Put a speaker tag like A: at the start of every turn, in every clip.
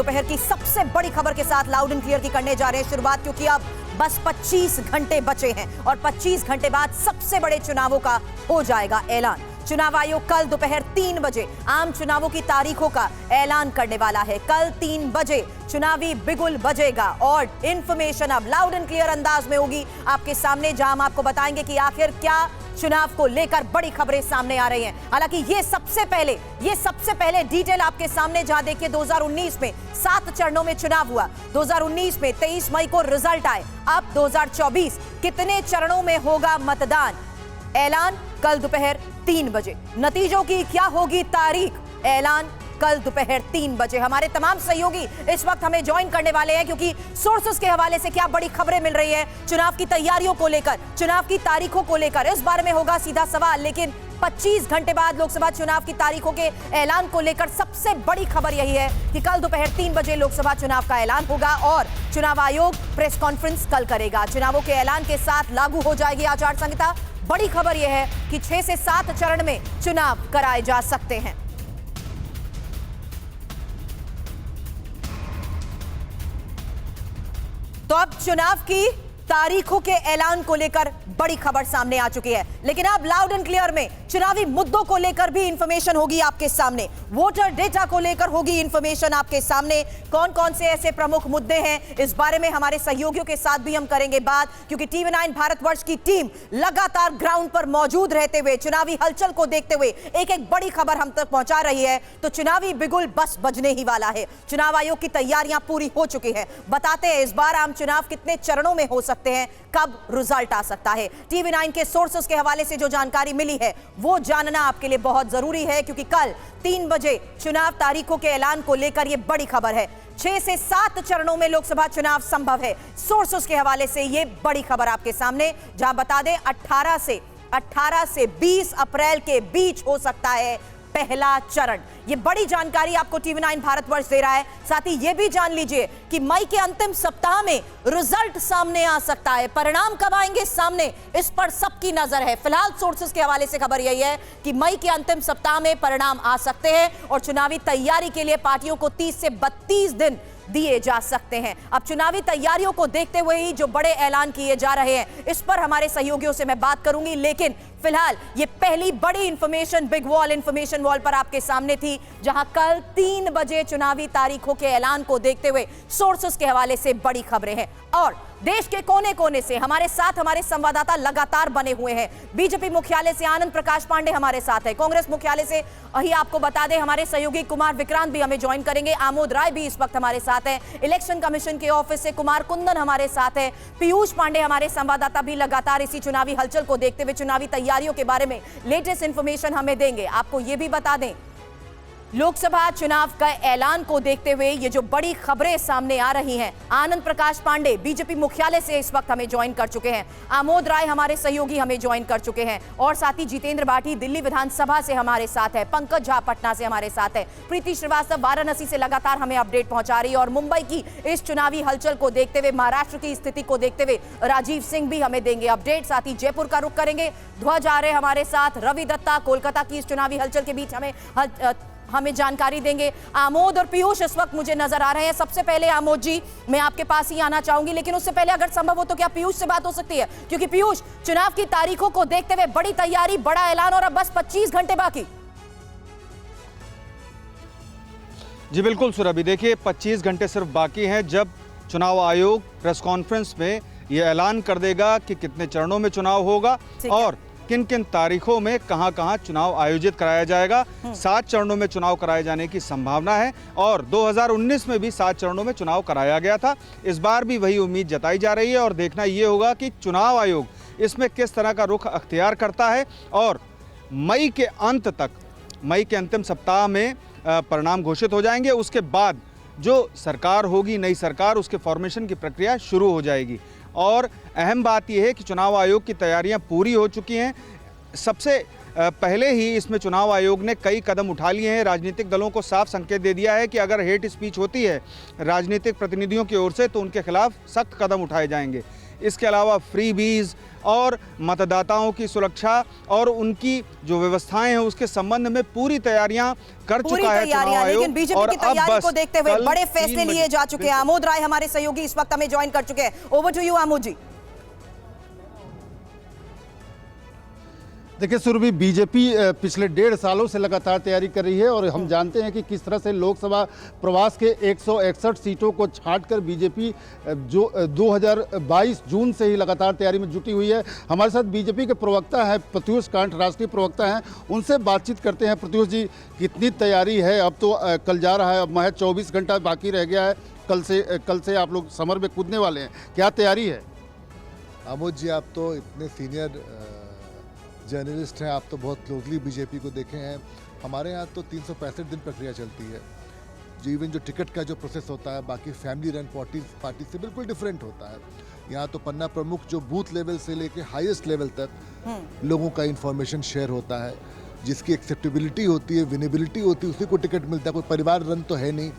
A: दोपहर की सबसे बड़ी खबर के साथ लाउड एंड क्लियर की करने जा रहे हैं शुरुआत, क्योंकि अब बस 25 घंटे बचे हैं और 25 घंटे बाद सबसे बड़े चुनावों का हो जाएगा ऐलान। चुनाव आयोग कल दोपहर 3 बजे आम चुनावों की तारीखों का ऐलान करने वाला है। कल 3 बजे चुनावी बिगुल बजेगा और इंफॉर्मेशन अब लाउड एंड क्लियर अंदाज में होगी आपके सामने, जहां हम आपको बताएंगे कि आखिर क्या चुनाव को लेकर बड़ी खबरें सामने आ रही हैं। हालांकि ये सबसे पहले डिटेल आपके सामने, जहां देखिए 2019 में 7 चरणों में चुनाव हुआ। 2019 में 23 मई को रिजल्ट आए। अब 2024 कितने चरणों में होगा मतदान, ऐलान कल दोपहर 3 बजे। नतीजों की क्या होगी तारीख, ऐलान कल दोपहर 3 बजे। हमारे तमाम सहयोगी इस वक्त हमें ज्वाइन करने वाले हैं, क्योंकि सोर्सेस के हवाले से क्या बड़ी खबरें मिल रही है चुनाव की तैयारियों को लेकर, चुनाव की तारीखों को लेकर, इस बारे में होगा सीधा सवाल। लेकिन 25 घंटे बाद लोकसभा चुनाव की तारीखों के ऐलान को लेकर सबसे बड़ी खबर यही है कि कल दोपहर 3 बजे लोकसभा चुनाव का ऐलान होगा और चुनाव आयोग प्रेस कॉन्फ्रेंस कल करेगा। चुनावों के ऐलान के साथ लागू हो जाएगी आचार संहिता। बड़ी खबर यह है कि 6 से 7 चरण में चुनाव कराए जा सकते हैं। तो अब चुनाव की तारीखों के ऐलान को लेकर बड़ी खबर सामने आ चुकी है, लेकिन अब लाउड एंड क्लियर में चुनावी मुद्दों को लेकर भी इंफॉर्मेशन होगी आपके सामने, वोटर डेटा को लेकर होगी इंफॉर्मेशन आपके सामने। कौन कौन से ऐसे प्रमुख मुद्दे हैं, इस बारे में हमारे सहयोगियों के साथ भी हम करेंगे बात, क्योंकि TV9 भारतवर्ष की टीम लगातार ग्राउंड पर मौजूद रहते हुए, चुनावी हलचल को देखते हुए एक एक बड़ी खबर हम तक पहुंचा रही है। तो चुनावी बिगुल बस बजने ही वाला है। चुनाव आयोग की तैयारियां पूरी हो चुकी है। बताते हैं इस बार आम चुनाव कितने चरणों में हो सकते हैं, कब रिजल्ट आ सकता है। TV9 के सोर्सेस के हवाले से जो जानकारी मिली है वो जानना आपके लिए बहुत जरूरी है, क्योंकि कल 3 बजे चुनाव तारीखों के ऐलान को लेकर यह बड़ी खबर है। 6 से 7 चरणों में लोकसभा चुनाव संभव है। सोर्सेस के हवाले से यह बड़ी खबर आपके सामने, जहां बता दें 18 से 20 अप्रैल के बीच हो सकता है पहला चरण। यह बड़ी जानकारी आपको TV9 भारतवर्ष दे रहा है। साथ ही यह भी जान लीजिए कि मई के अंतिम सप्ताह में रिजल्ट सामने आ सकता है। परिणाम कब आएंगे सामने, इस पर सबकी नजर है। फिलहाल सोर्सेस के हवाले से खबर यही है कि मई के अंतिम सप्ताह में परिणाम आ सकते हैं और चुनावी तैयारी के लिए पार्टियों को 30 से 32 दिन दिए जा सकते हैं। अब चुनावी तैयारियों को देखते हुए ही जो बड़े ऐलान किए जा रहे हैं, इस पर हमारे सहयोगियों से मैं बात करूंगी, लेकिन फिलहाल ये पहली बड़ी information big wall information wall पर आपके सामने थी, जहां कल 3 बजे चुनावी तारीखों के ऐलान को देखते हुए सोर्सेस के हवाले से बड़ी खबरें हैं। और देश के कोने कोने से हमारे साथ हमारे संवाददाता लगातार बने हुए हैं। बीजेपी मुख्यालय से आनंद प्रकाश पांडे हमारे साथ है, कांग्रेस मुख्यालय से ही आपको बता दें हमारे सहयोगी कुमार विक्रांत भी हमें ज्वाइन करेंगे, आमोद राय भी इस वक्त हमारे साथ है, इलेक्शन कमीशन के ऑफिस से कुमार कुंदन हमारे साथ है, पीयूष पांडे हमारे संवाददाता भी लगातार इसी चुनावी हलचल को देखते हुए चुनावी तैयारियों के बारे में लेटेस्ट इंफॉर्मेशन हमें देंगे। आपको यह भी बता दें लोकसभा चुनाव का ऐलान को देखते हुए ये जो बड़ी खबरें सामने आ रही हैं, आनंद प्रकाश पांडे बीजेपी मुख्यालय से इस वक्त हमें ज्वाइन कर चुके हैं, आमोद राय हमारे सहयोगी हमें ज्वाइन कर चुके हैं और साथ ही जितेंद्र भाटी दिल्ली विधानसभा से हमारे साथ है, पंकज झा पटना से हमारे साथ है, प्रीति श्रीवास्तव वाराणसी से लगातार हमें अपडेट पहुंचा रही है और मुंबई की इस चुनावी हलचल को देखते हुए, महाराष्ट्र की स्थिति को देखते हुए राजीव सिंह भी हमें देंगे अपडेट। साथ ही जयपुर का रुख करेंगे, ध्वज आ रहे हमारे साथ, रवि दत्ता कोलकाता की इस चुनावी हलचल के बीच हमें जानकारी देंगे। आमोद और पीयूष इस वक्त मुझे नजर आ रहे हैं। सबसे पहले आमोद जी, मैं आपके पास ही आना चाहूंगी, लेकिन उससे पहले अगर संभव हो तो क्या पीयूष से बात हो सकती है, क्योंकि पीयूष चुनाव की तारीखों को देखते हुए बड़ी तैयारी, बड़ा ऐलान और अब बस 25 घंटे बाकी।
B: जी बिल्कुल सुरभि, देखिए 25 घंटे सिर्फ बाकी हैं जब चुनाव आयोग प्रेस कॉन्फ्रेंस में यह ऐलान कर देगा कि कितने चरणों में चुनाव होगा और किन किन तारीखों में कहां-कहां चुनाव आयोजित कराया जाएगा। 7 चरणों में चुनाव कराए जाने की संभावना है और 2019 में भी 7 चरणों में चुनाव कराया गया था। इस बार भी वही उम्मीद जताई जा रही है और देखना ये होगा कि चुनाव आयोग इसमें किस तरह का रुख अख्तियार करता है और मई के अंत तक, मई के अंतिम सप्ताह में परिणाम घोषित हो जाएंगे। उसके बाद जो सरकार होगी, नई सरकार, उसके फॉर्मेशन की प्रक्रिया शुरू हो जाएगी। और अहम बात यह है कि चुनाव आयोग की तैयारियां पूरी हो चुकी हैं। सबसे पहले ही इसमें चुनाव आयोग ने कई कदम उठा लिए हैं। राजनीतिक दलों को साफ संकेत दे दिया है कि अगर हेट स्पीच होती है राजनीतिक प्रतिनिधियों की ओर से तो उनके खिलाफ सख्त कदम उठाए जाएंगे। इसके अलावा फ्रीबीज और मतदाताओं की सुरक्षा और उनकी जो व्यवस्थाएं हैं उसके संबंध में पूरी तैयारियां कर
A: पूरी
B: चुका है चुनाव
A: तैयारियां,
B: आयोग।
A: लेकिन बीजेपी
B: और
A: की
B: अब
A: तैयारी
B: बस
A: को देखते हुए
B: कल
A: बड़े
B: 3
A: फैसले लिए जा चुके हैं। आमोद राय हमारे सहयोगी इस वक्त हमें ज्वाइन कर चुके हैं। ओवर टू यू आमोद जी।
C: देखिए सुरभि, बीजेपी पिछले 1.5 सालों से लगातार तैयारी कर रही है और हम जानते हैं कि किस तरह से लोकसभा प्रवास के 161 सीटों को छांटकर बीजेपी जो 2022 जून से ही लगातार तैयारी में जुटी हुई है। हमारे साथ बीजेपी के प्रवक्ता हैं प्रत्युष कांत, राष्ट्रीय प्रवक्ता हैं, उनसे बातचीत करते हैं। प्रत्युष जी, कितनी तैयारी है? अब तो कल जा रहा है, अब महज 24 घंटा बाकी रह गया है। कल से आप लोग समर में कूदने वाले हैं, क्या तैयारी है?
D: आमोद जी, आप तो इतने सीनियर जर्नलिस्ट हैं, आप तो बहुत क्लोजली बीजेपी को देखे हैं। हमारे यहाँ तो 365 दिन प्रक्रिया चलती है। जो इवन जो टिकट का जो प्रोसेस होता है बाकी फैमिली रन पार्टी से बिल्कुल डिफरेंट होता है। यहाँ तो पन्ना प्रमुख जो बूथ लेवल से लेके हाईएस्ट लेवल तक लोगों का इंफॉर्मेशन शेयर होता है। जिसकी एक्सेप्टेबिलिटी होती है, विनेबिलिटी होती है, उसी को टिकट मिलता है। कोई परिवार रन तो है नहीं।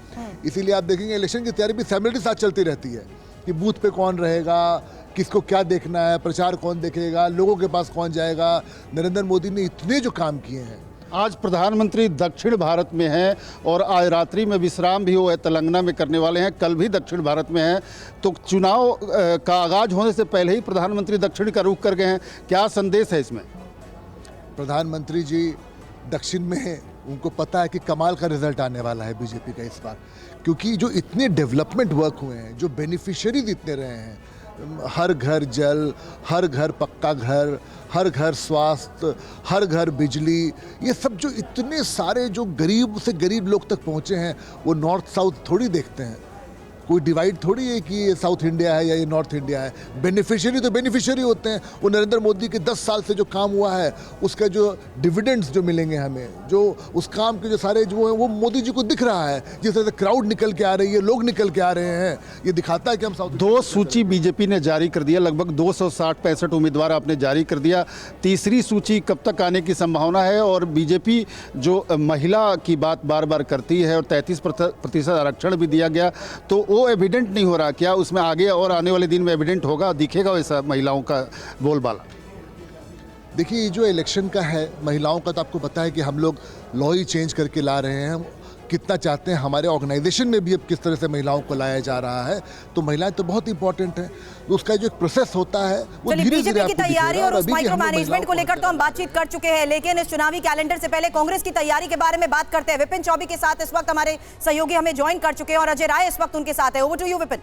D: इसीलिए आप देखेंगे इलेक्शन की तैयारी भी फैमिली के साथ चलती रहती है कि बूथ पे कौन रहेगा, किसको क्या देखना है, प्रचार कौन देखेगा, लोगों के पास कौन जाएगा। नरेंद्र मोदी ने इतने जो काम किए हैं।
C: आज प्रधानमंत्री दक्षिण भारत में हैं और आज रात्रि में विश्राम भी वो तेलंगाना में करने वाले हैं, कल भी दक्षिण भारत में हैं। तो चुनाव का आगाज होने से पहले ही प्रधानमंत्री दक्षिण का रुख कर गए हैं, क्या संदेश है इसमें?
D: प्रधानमंत्री जी दक्षिण में उनको पता है कि कमाल का रिजल्ट आने वाला है बीजेपी का इस बार, क्योंकि जो इतने डेवलपमेंट वर्क हुए हैं, जो बेनिफिशियरीज इतने रहे हैं, हर घर जल, हर घर पक्का घर, हर घर स्वास्थ्य, हर घर बिजली, ये सब जो इतने सारे जो गरीब से गरीब लोग तक पहुँचे हैं, वो नॉर्थ साउथ थोड़ी देखते हैं। कोई डिवाइड थोड़ी है कि ये साउथ इंडिया है या ये नॉर्थ इंडिया है। बेनिफिशियरी तो बेनिफिशियरी होते हैं। वो नरेंद्र मोदी के 10 साल से जो काम हुआ है उसका जो डिविडेंड्स जो मिलेंगे हमें, जो उस काम के जो सारे जो हैं वो मोदी जी को दिख रहा है। जिस तरह से क्राउड निकल के आ रही है, लोग निकल के आ रहे हैं, ये दिखाता है कि हम साउथ।
C: 2 सूची बीजेपी ने जारी कर दिया, लगभग 260-65 उम्मीदवार आपने जारी कर दिया। तीसरी सूची कब तक आने की संभावना है? और बीजेपी जो महिला की बात बार बार करती है और 33% आरक्षण भी दिया गया, तो वो एविडेंट नहीं हो रहा क्या? उसमें आगे और आने वाले दिन में एविडेंट होगा, दिखेगा वैसा महिलाओं का बोलबाला?
D: देखिए, ये जो इलेक्शन का है महिलाओं का, तो आपको पता है कि हम लोग लॉ ही चेंज करके ला रहे हैं। हम कितना चाहते हैं, हमारे ऑर्गेनाइजेशन में भी अब किस तरह से महिलाओं को लाया जा रहा है। तो महिलाएं तो बहुत इंपॉर्टेंट है। तो उसका जो एक प्रोसेस होता है वो धीरे धीरे
A: बीजेपी की तैयारी और उस माइक्रो मैनेजमेंट को लेकर तो हम बातचीत कर चुके हैं, लेकिन इस चुनावी कैलेंडर से पहले कांग्रेस की तैयारी के बारे में बात करते हैं। विपिन चौबे के साथ इस वक्त हमारे सहयोगी हमें ज्वाइन कर चुके हैं और अजय राय इस वक्त उनके साथ है। Over to you Vipin.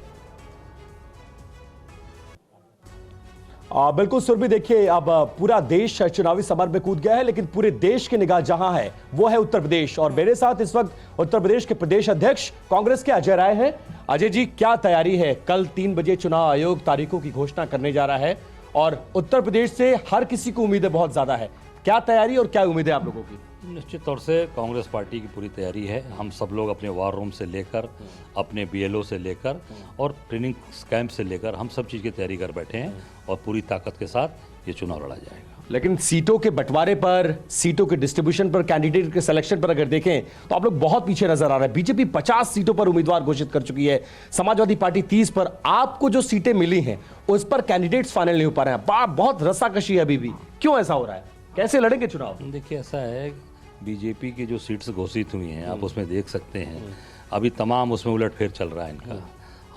E: बिल्कुल सुरभि, देखिए अब पूरा देश चुनावी समर में कूद गया है, लेकिन पूरे देश की निगाह जहां है वो है उत्तर प्रदेश। और मेरे साथ इस वक्त उत्तर प्रदेश के प्रदेश अध्यक्ष कांग्रेस के अजय राय हैं। अजय जी, क्या तैयारी है? कल 3 बजे चुनाव आयोग तारीखों की घोषणा करने जा रहा है और उत्तर प्रदेश से हर किसी को उम्मीदें बहुत ज्यादा है। क्या तैयारी और क्या उम्मीदें आप लोगों की?
F: निश्चित तौर से कांग्रेस पार्टी की पूरी तैयारी है। हम सब लोग अपने वार रूम से लेकर, अपने बीएलओ से लेकर और ट्रेनिंग कैंप से लेकर हम सब चीज़ की तैयारी कर बैठे हैं और पूरी ताकत के साथ ये चुनाव लड़ा जाएगा।
E: लेकिन सीटों के बंटवारे पर, सीटों के डिस्ट्रीब्यूशन पर, कैंडिडेट के सिलेक्शन पर अगर देखें तो आप लोग बहुत पीछे नजर आ रहे हैं। बीजेपी 50 सीटों पर उम्मीदवार घोषित कर चुकी है, समाजवादी पार्टी 30 पर। आपको जो सीटें मिली हैं उस पर कैंडिडेट्स फाइनल नहीं हो पा रहे हैं। बहुत रस्साकशी है अभी भी, क्यों ऐसा हो रहा है? कैसे लड़ेंगे चुनाव?
F: देखिए, ऐसा है, बीजेपी की जो सीट्स घोषित हुई हैं आप उसमें देख सकते हैं, अभी तमाम उसमें उलटफेर चल रहा है इनका।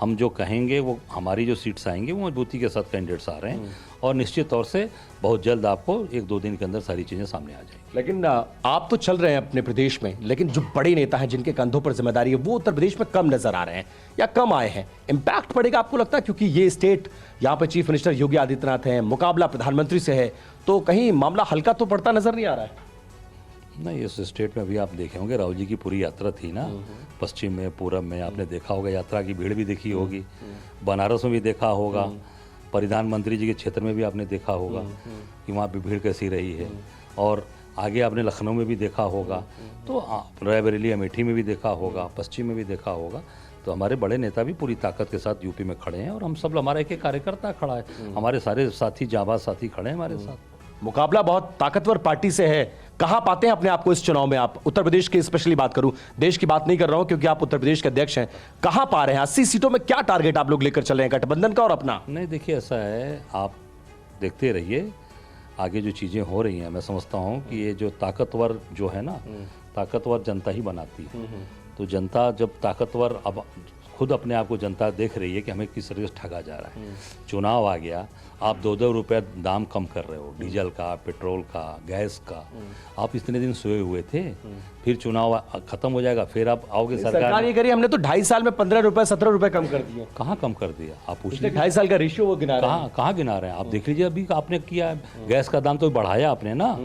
F: हम जो कहेंगे वो, हमारी जो सीट्स आएंगे वो मजबूती के साथ कैंडिडेट्स आ रहे हैं और निश्चित तौर से बहुत जल्द आपको 1-2 दिन के अंदर सारी चीज़ें सामने आ जाएंगी।
E: लेकिन आप तो चल रहे हैं अपने प्रदेश में, लेकिन जो बड़े नेता हैं जिनके कंधों पर जिम्मेदारी है वो उत्तर प्रदेश में कम नजर आ रहे हैं या कम आए हैं। इम्पैक्ट पड़ेगा आपको लगता है? क्योंकि ये स्टेट, यहाँ पर चीफ मिनिस्टर योगी आदित्यनाथ हैं, मुकाबला प्रधानमंत्री से है, तो कहीं मामला हल्का तो पड़ता नजर नहीं आ रहा है?
F: नहीं, इस स्टेट में अभी आप देखे होंगे, राहुल जी की पूरी यात्रा थी ना, पश्चिम में, पूरब में, आपने देखा होगा, यात्रा की भीड़ भी देखी होगी, बनारस में भी देखा होगा, प्रधानमंत्री जी के क्षेत्र में भी आपने देखा होगा कि वहाँ पे भीड़ कैसी रही है, और आगे आपने लखनऊ में भी देखा होगा, तो रायबरेली अमेठी में भी देखा होगा, पश्चिम में भी देखा होगा। तो हमारे बड़े नेता भी पूरी ताकत के साथ यूपी में खड़े हैं और हम सब, हमारा एक कार्यकर्ता खड़ा है, हमारे सारे साथी, जाबाज साथी खड़े हैं हमारे साथ।
E: मुकाबला बहुत ताकतवर पार्टी से है, कहां पाते हैं अपने आप को इस चुनाव में? आप उत्तर प्रदेश की स्पेशली बात करूं, देश की बात नहीं कर रहा हूं क्योंकि आप उत्तर प्रदेश के अध्यक्ष हैं, कहां पा रहे हैं 80 सीटों में? क्या टारगेट आप लोग लेकर चले हैं गठबंधन का और अपना?
F: नहीं, देखिए ऐसा है, आप देखते रहिए आगे जो चीज़ें हो रही हैं। मैं समझता हूँ कि ये जो ताकतवर जो है ना, ताकतवर जनता ही बनाती है। तो जनता जब ताकतवर, अब खुद अपने आप को जनता देख रही है कि हमें किस तरह से ठगा जा रहा है। चुनाव आ गया, आप 2-2 रुपये दाम कम कर रहे हो, डीजल का, पेट्रोल का, गैस का। आप इतने दिन सोए हुए थे, फिर चुनाव खत्म हो जाएगा, फिर आप आओगे
E: सरकार ये करी हमने तो 2.5 साल में 15 रुपए 17 रुपए कम कर दिए।
F: कहाँ कम कर दिया? आप पूछ
E: पिछले
F: लीजिए।
E: 2.5 साल का रेशियो वो गिना रहे हैं।
F: कहाँ गिना रहे हैं? आप देख लीजिए, अभी आपने किया है, गैस का दाम तो बढ़ाया आपने ना,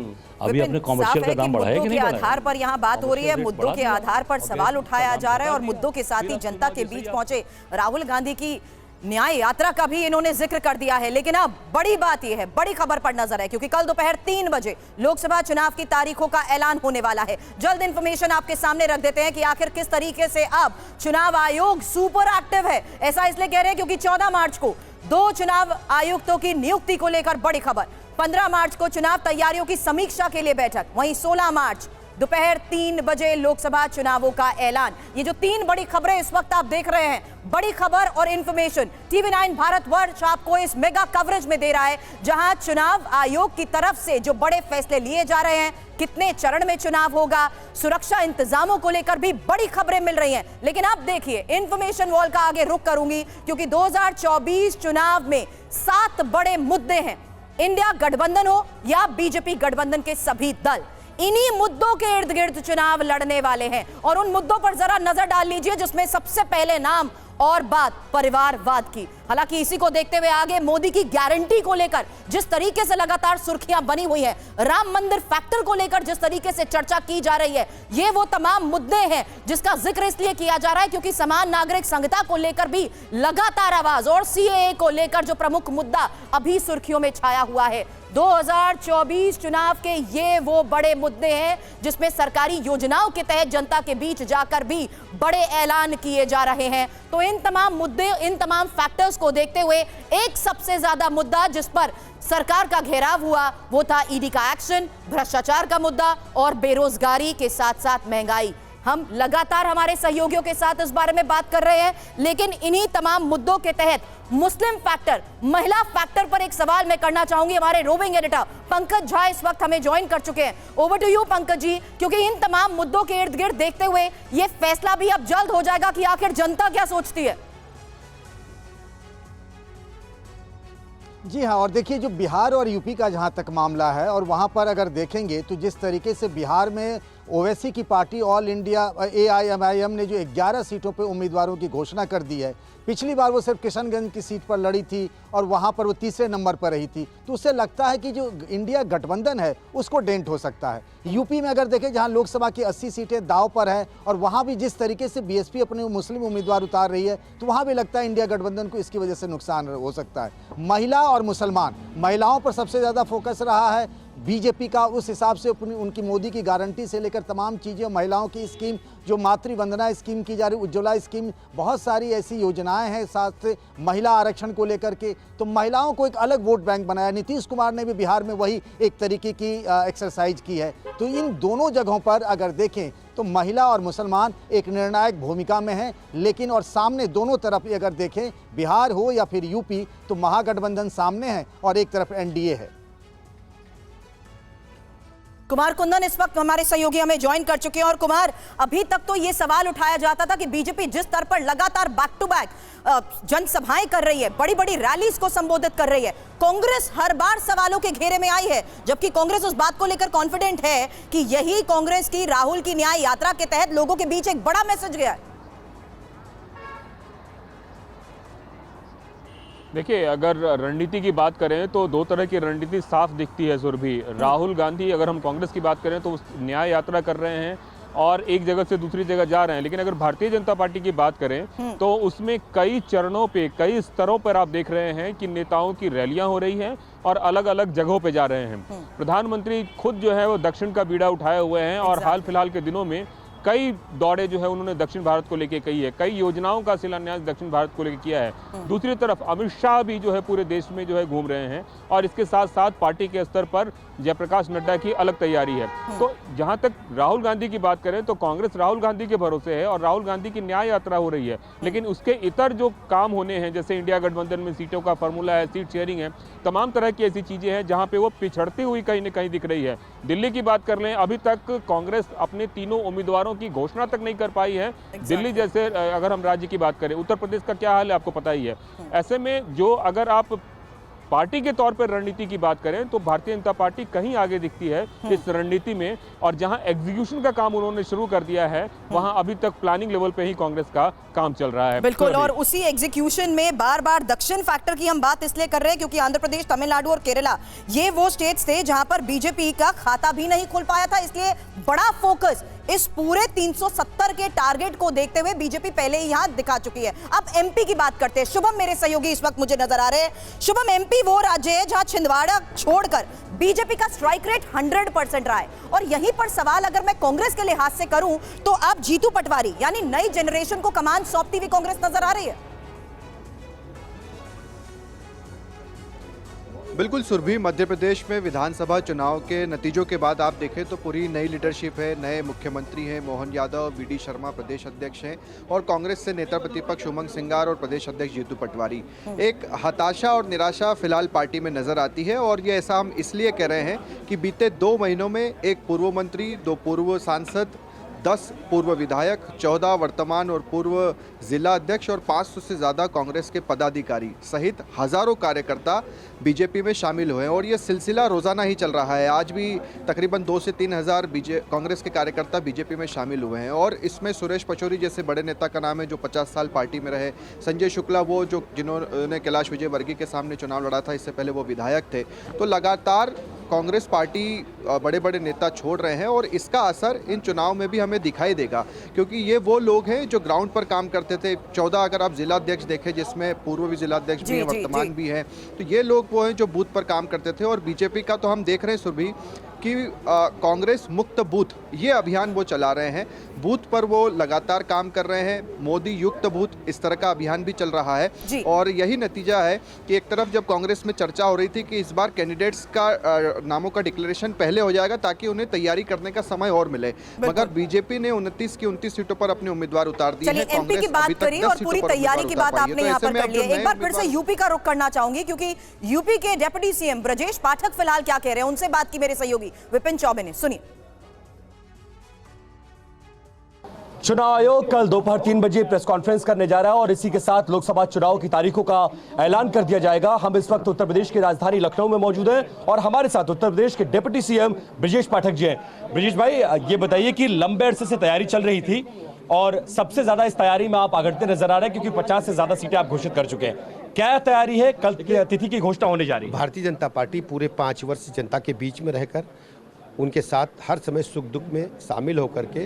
F: अभी अपने कॉमर्शियल का दाम बढ़ाया कि नहीं
A: मुद्दों के
F: बढ़ाया?
A: आधार पर यहाँ बात हो रही है, मुद्दों के आधार पर सवाल उठाया जा रहा है और मुद्दों के साथ ही जनता के बीच पहुंचे राहुल गांधी की न्याय यात्रा का भी इन्होंने जिक्र कर दिया है। लेकिन अब बड़ी बात यह है, बड़ी खबर पर नजर है, क्योंकि कल दोपहर 3 बजे लोकसभा चुनाव की तारीखों का ऐलान होने वाला है। जल्द इंफॉर्मेशन आपके सामने रख देते हैं कि आखिर किस तरीके से अब चुनाव आयोग सुपर एक्टिव है। ऐसा इसलिए कह रहे हैं क्योंकि 14 मार्च को 2 चुनाव आयुक्तों की नियुक्ति को लेकर बड़ी खबर, 15 मार्च को चुनाव तैयारियों की समीक्षा के लिए बैठक, वहीं 16 मार्च दोपहर 3 बजे लोकसभा चुनावों का ऐलान। ये जो 3 बड़ी खबरें इस वक्त आप देख रहे हैं, बड़ी खबर और इंफॉर्मेशन TV9 भारतवर्ष आपको इस मेगा कवरेज में दे रहा है, जहां चुनाव आयोग की तरफ से जो बड़े फैसले लिए जा रहे हैं, कितने चरण में चुनाव होगा, सुरक्षा इंतजामों को लेकर भी बड़ी खबरें मिल रही हैं। लेकिन अब देखिए, इंफॉर्मेशन वॉल का आगे रुख करूंगी क्योंकि 2024 चुनाव में 7 बड़े मुद्दे हैं। इंडिया गठबंधन हो या बीजेपी गठबंधन के सभी दल, इन्हीं मुद्दों के इर्द गिर्द चुनाव लड़ने वाले हैं। और उन मुद्दों पर जरा नजर डाल लीजिए, जिसमें सबसे पहले नाम और बात परिवारवाद की। हालांकि इसी को देखते हुए आगे मोदी की गारंटी को लेकर जिस तरीके से लगातार सुर्खियां बनी हुई है, राम मंदिर फैक्टर को लेकर जिस तरीके से चर्चा की जा रही है, ये वो तमाम मुद्दे हैं जिसका जिक्र इसलिए किया जा रहा है क्योंकि समान नागरिक संहिता को लेकर भी लगातार आवाज, और CAA को लेकर जो प्रमुख मुद्दा अभी सुर्खियों में छाया हुआ है। 2024 चुनाव के ये वो बड़े मुद्दे हैं जिसमें सरकारी योजनाओं के तहत जनता के बीच जाकर भी बड़े ऐलान किए जा रहे हैं। तो इन तमाम मुद्दे, इन तमाम फैक्टर्स को देखते हुए एक सबसे ज्यादा मुद्दा जिस पर सरकार का घेराव हुआ वो था ED का एक्शन, भ्रष्टाचार का मुद्दा और बेरोजगारी के साथ साथ महंगाई। हम लगातार हमारे सहयोगियों के साथ इस बारे में बात कर रहे हैं, लेकिन इन्हीं तमाम मुद्दों के तहत मुस्लिम फैक्टर, महिला फैक्टर पर एक सवाल मैं करना चाहूंगी। हमारे रोविंग एडिटर पंकज झा इस वक्त हमें ज्वाइन कर चुके हैं। Over to you Pankaj ji, क्योंकि इन तमाम मुद्दों के इर्द गिर्द देखते हुए यह फैसला भी अब जल्द हो जाएगा कि आखिर जनता क्या सोचती है।
G: जी हाँ, और देखिए जो बिहार और यूपी का जहाँ तक मामला है, और वहाँ पर अगर देखेंगे तो जिस तरीके से बिहार में ओवैसी की पार्टी ऑल इंडिया AIMIM ने जो 11 सीटों पे उम्मीदवारों की घोषणा कर दी है, पिछली बार वो सिर्फ किशनगंज की सीट पर लड़ी थी और वहाँ पर वो तीसरे नंबर पर रही थी, तो उससे लगता है कि जो इंडिया गठबंधन है उसको डेंट हो सकता है। यूपी में अगर देखें, जहाँ लोकसभा की 80 सीटें दाव पर हैं और वहाँ भी जिस तरीके से BSP अपने मुस्लिम उम्मीदवार उतार रही है, तो वहाँ भी लगता है इंडिया गठबंधन को इसकी वजह से नुकसान हो सकता है। महिला और मुसलमान, महिलाओं पर सबसे ज़्यादा फोकस रहा है बीजेपी का, उस हिसाब से उनकी मोदी की गारंटी से लेकर तमाम चीज़ें, महिलाओं की स्कीम, जो मातृ वंदना स्कीम की जा रही, उज्ज्वला स्कीम, बहुत सारी ऐसी योजनाएं हैं, साथ से महिला आरक्षण को लेकर के, तो महिलाओं को एक अलग वोट बैंक बनाया। नीतीश कुमार ने भी बिहार में वही एक तरीके की एक्सरसाइज की है। तो इन दोनों जगहों पर अगर देखें तो महिला और मुसलमान एक निर्णायक भूमिका में हैं, लेकिन और सामने दोनों तरफ अगर देखें, बिहार हो या फिर यूपी, तो महागठबंधन सामने है और एक तरफ NDA है।
A: कुमार कुंदन इस वक्त हमारे सहयोगी हमें ज्वाइन कर चुके हैं। और कुमार, अभी तक तो ये सवाल उठाया जाता था कि बीजेपी जिस स्तर पर लगातार बैक टू बैक जनसभाएं कर रही है, बड़ी बड़ी रैलीज को संबोधित कर रही है, कांग्रेस हर बार सवालों के घेरे में आई है, जबकि कांग्रेस उस बात को लेकर कॉन्फिडेंट है कि यही कांग्रेस की राहुल की न्याय यात्रा के तहत लोगों के बीच एक बड़ा मैसेज गया है।
H: देखिए, अगर रणनीति की बात करें तो 2 तरह की रणनीति साफ दिखती है सुरभि। राहुल गांधी, अगर हम कांग्रेस की बात करें तो न्याय यात्रा कर रहे हैं और एक जगह से दूसरी जगह जा रहे हैं, लेकिन अगर भारतीय जनता पार्टी की बात करें तो उसमें कई चरणों पे, कई स्तरों पर आप देख रहे हैं कि नेताओं की रैलियां हो रही हैं और अलग अलग जगहों पे जा रहे हैं। प्रधानमंत्री खुद जो है वो दक्षिण का बीड़ा उठाए हुए हैं और हाल फिलहाल के दिनों में कई दौड़े जो है उन्होंने दक्षिण भारत को लेके कही है, कई योजनाओं का शिलान्यास दक्षिण भारत को लेके किया है। दूसरी तरफ अमित शाह भी जो है पूरे देश में जो है घूम रहे हैं और इसके साथ साथ पार्टी के स्तर पर जयप्रकाश नड्डा की अलग तैयारी है। तो जहां तक राहुल गांधी की बात करें तो कांग्रेस राहुल गांधी के भरोसे है और राहुल गांधी की न्याय यात्रा हो रही है, लेकिन उसके इतर जो काम होने हैं जैसे इंडिया गठबंधन में सीटों का फॉर्मूला है, सीट शेयरिंग है, तमाम तरह की ऐसी चीजें हैं जहां पे वो पिछड़ती हुई कहीं न कहीं दिख रही है। दिल्ली की बात कर लें, अभी तक कांग्रेस अपने तीनों उम्मीदवारों की घोषणा तक नहीं कर पाई है। दिल्ली जैसे अगर हम राज्य की बात करें, उत्तर प्रदेश का क्या हाल है आपको पता ही है। ऐसे में जो अगर आप पार्टी के तौर पर रणनीति की बात करें तो भारतीय जनता पार्टी कहीं आगे दिखती है इस रणनीति में, और जहां एग्जीक्यूशन का काम उन्होंने शुरू कर दिया है वहां अभी तक प्लानिंग लेवल पे ही कांग्रेस का काम चल रहा है।
A: बिल्कुल, और उसी एग्जीक्यूशन में बार बार दक्षिण फैक्टर की हम बात इसलिए कर रहे हैं क्योंकि आंध्र प्रदेश, तमिलनाडु और केरला ये वो स्टेट्स थे जहां पर बीजेपी का खाता भी नहीं खुल पाया था, इसलिए बड़ा फोकस इस पूरे 370 के टारगेट को देखते हुए बीजेपी पहले ही यहां दिखा चुकी है। अब एमपी की बात करते हैं। शुभम मेरे सहयोगी इस वक्त मुझे नजर आ रहे हैं। शुभम, एमपी वो राज्य है जहां छिंदवाड़ा छोड़कर बीजेपी का स्ट्राइक रेट 100% रहा है, और यहीं पर सवाल अगर मैं कांग्रेस के लिहाज से करूं तो अब जीतू पटवारी यानी नई जनरेशन को कमान सौंपती हुई कांग्रेस नजर आ रही है।
I: बिल्कुल सुरभि, मध्य प्रदेश में विधानसभा चुनाव के नतीजों के बाद आप देखें तो पूरी नई लीडरशिप है, नए मुख्यमंत्री हैं, मोहन यादव, वीडी शर्मा प्रदेश अध्यक्ष हैं, और कांग्रेस से नेता प्रतिपक्ष उमंग सिंगार और प्रदेश अध्यक्ष जीतू पटवारी। एक हताशा और निराशा फिलहाल पार्टी में नजर आती है, और ये ऐसा हम इसलिए कह रहे हैं कि बीते 2 महीनों में एक पूर्व मंत्री, 2 पूर्व सांसद, 10 पूर्व विधायक, 14 वर्तमान और पूर्व जिला अध्यक्ष और 500 से ज़्यादा कांग्रेस के पदाधिकारी सहित हज़ारों कार्यकर्ता बीजेपी में शामिल हुए हैं, और ये सिलसिला रोज़ाना ही चल रहा है। आज भी तकरीबन 2 से 3 हज़ार कांग्रेस के कार्यकर्ता बीजेपी में शामिल हुए हैं, और इसमें सुरेश पचौरी जैसे बड़े नेता का नाम है जो 50 साल पार्टी में रहे, संजय शुक्ला वो जिन्होंने कैलाश विजयवर्गीय के सामने चुनाव लड़ा था, इससे पहले वो विधायक थे। तो लगातार कांग्रेस पार्टी बड़े बड़े नेता छोड़ रहे हैं, और इसका असर इन चुनाव में भी हमें दिखाई देगा, क्योंकि ये वो लोग हैं जो ग्राउंड पर काम करते थे। 14 अगर आप जिला अध्यक्ष देखें जिसमें पूर्व भी जिला अध्यक्ष भी हैं, वर्तमान भी हैं, तो ये लोग वो हैं जो बूथ पर काम करते थे। और बीजेपी का तो हम देख रहे हैं सुरभि कि कांग्रेस मुक्त बूथ ये अभियान वो चला रहे हैं, बूथ पर वो लगातार काम कर रहे हैं, मोदी युक्त बूथ इस तरह का अभियान भी चल रहा है। और यही नतीजा है कि एक तरफ जब कांग्रेस में चर्चा हो रही थी कि इस बार कैंडिडेट्स का नामों का डिक्लेरेशन पहले हो जाएगा ताकि उन्हें तैयारी करने का समय और मिले, मगर बीजेपी ने 29 की 29 सीटों पर अपने उम्मीदवार उतार दिए हैं।
A: एमपी की बात करी और पूरी तैयारी की बात आपने यहाँ पर कर ली है। एक बार फिर से यूपी का रुख करना चाहूंगी क्योंकि यूपी के डिप्टी सीएम ब्रजेश पाठक फिलहाल क्या कह रहे हैं, उनसे बात की मेरे सहयोगी विपिन चौबे ने, सुनिए।
E: चुनाव आयोग कल दोपहर 3 बजे प्रेस कॉन्फ्रेंस करने जा रहा है और इसी के साथ लोकसभा चुनाव की तारीखों का ऐलान कर दिया जाएगा। हम इस वक्त उत्तर प्रदेश की राजधानी लखनऊ में मौजूद हैं और हमारे साथ उत्तर प्रदेश के डिप्टी सीएम ब्रजेश पाठक जी हैं। ब्रजेश भाई, ये बताइए कि लंबे अरसे से तैयारी चल रही थी और सबसे ज्यादा इस तैयारी में आप आगड़ते नजर आ रहे हैं क्योंकि 50 से ज्यादा सीटें आप घोषित कर चुके हैं। क्या तैयारी है, कल की तिथि की घोषणा होने जा रही है?
J: भारतीय जनता पार्टी पूरे 5 वर्ष जनता के बीच में रहकर उनके साथ हर समय सुख दुख में शामिल होकर के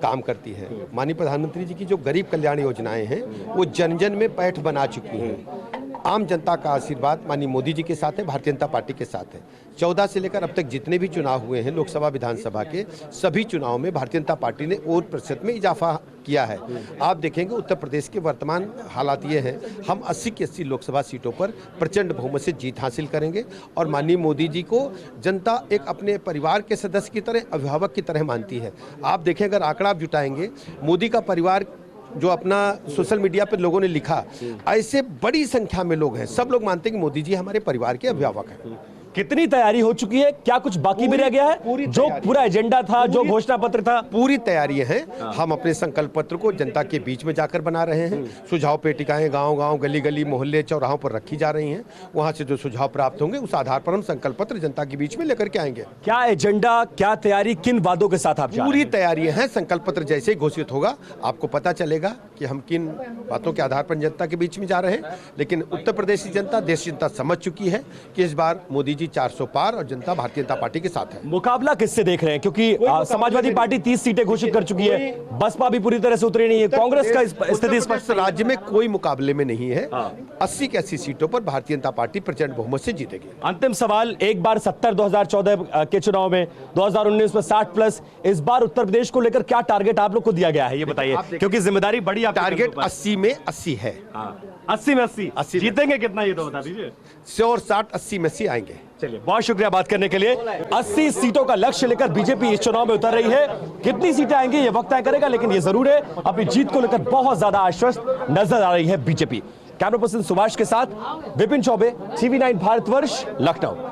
J: काम करती है। माननीय प्रधानमंत्री जी की जो गरीब कल्याण योजनाएं हैं वो जन जन में पैठ बना चुकी हैं। आम जनता का आशीर्वाद माननीय मोदी जी के साथ है, भारतीय जनता पार्टी के साथ है। 14 से लेकर अब तक जितने भी चुनाव हुए हैं लोकसभा विधानसभा के, सभी चुनाव में भारतीय जनता पार्टी ने वोट प्रतिशत में इजाफा किया है। आप देखेंगे उत्तर प्रदेश के वर्तमान हालात ये हैं, हम 80 की 80 लोकसभा सीटों पर प्रचंड बहुमत से जीत हासिल करेंगे और माननीय मोदी जी को जनता एक अपने परिवार के सदस्य की तरह, अभिभावक की तरह मानती है। आप देखें, अगर आंकड़ा आप जुटाएंगे, मोदी का परिवार जो अपना सोशल मीडिया पर लोगों ने लिखा, ऐसे बड़ी संख्या में लोग हैं, सब लोग मानते हैं कि मोदी जी हमारे परिवार के अभिभावक हैं।
E: कितनी तैयारी हो चुकी है, क्या कुछ बाकी भी रह गया है? जो पूरा एजेंडा था, जो घोषणा पत्र था,
J: पूरी तैयारी है। हम अपने संकल्प पत्र को जनता के बीच में जाकर बना रहे हैं। सुझाव पेटिकाएं गांव-गांव, गली-गली, मोहल्ले, चौराहों पर रखी जा रही हैं। वहां से जो सुझाव प्राप्त होंगे उस आधार पर हम संकल्प पत्र जनता के बीच में लेकर के आएंगे।
E: क्या एजेंडा, क्या तैयारी, किन वादों के साथ आप जा रहे हैं?
J: पूरी तैयारी है। संकल्प पत्र जैसे ही घोषित होगा आपको पता चलेगा कि हम किन बातों के आधार पर जनता के बीच में जा रहे हैं। लेकिन उत्तर प्रदेश की जनता, देश की जनता समझ चुकी है कि इस बार मोदी जी 400 पार और जनता भारतीय जनता पार्टी के साथ है।
E: मुकाबला किससे देख रहे हैं, क्योंकि समाजवादी पार्टी 30 सीटें घोषित कर चुकी है, बसपा भी पूरी तरह से उतरी नहीं है, कांग्रेस का स्थिति स्पष्ट।
J: राज्य में कोई मुकाबले में नहीं है। 80 की 80 सीटों पर भारतीय जनता पार्टी प्रचंड बहुमत से जीतेगी।
E: अंतिम सवाल, एक बार 70 2014 के चुनाव में, 2019 में 60 प्लस, इस बार उत्तर प्रदेश को लेकर क्या टारगेट आप लोग को दिया गया है, ये बताइए, क्योंकि जिम्मेदारी बड़ी।
J: टारगेट 80 में 80 है।
E: 80 में 80 जीतेंगे कितना, ये तो बता दीजिए।
J: 100 और 60 80 में 80 आएंगे।
E: चलिए, बहुत शुक्रिया बात करने के लिए। 80 सीटों का लक्ष्य लेकर बीजेपी इस चुनाव में उतर रही है। कितनी सीटें आएंगी ये वक्त तय करेगा, लेकिन ये जरूर है अपनी जीत को लेकर बहुत ज्यादा आश्वस्त नजर आ रही है बीजेपी। कैमरा पर्सन सुभाष के साथ विपिन चौबे, TV9 भारतवर्ष, लखनऊ।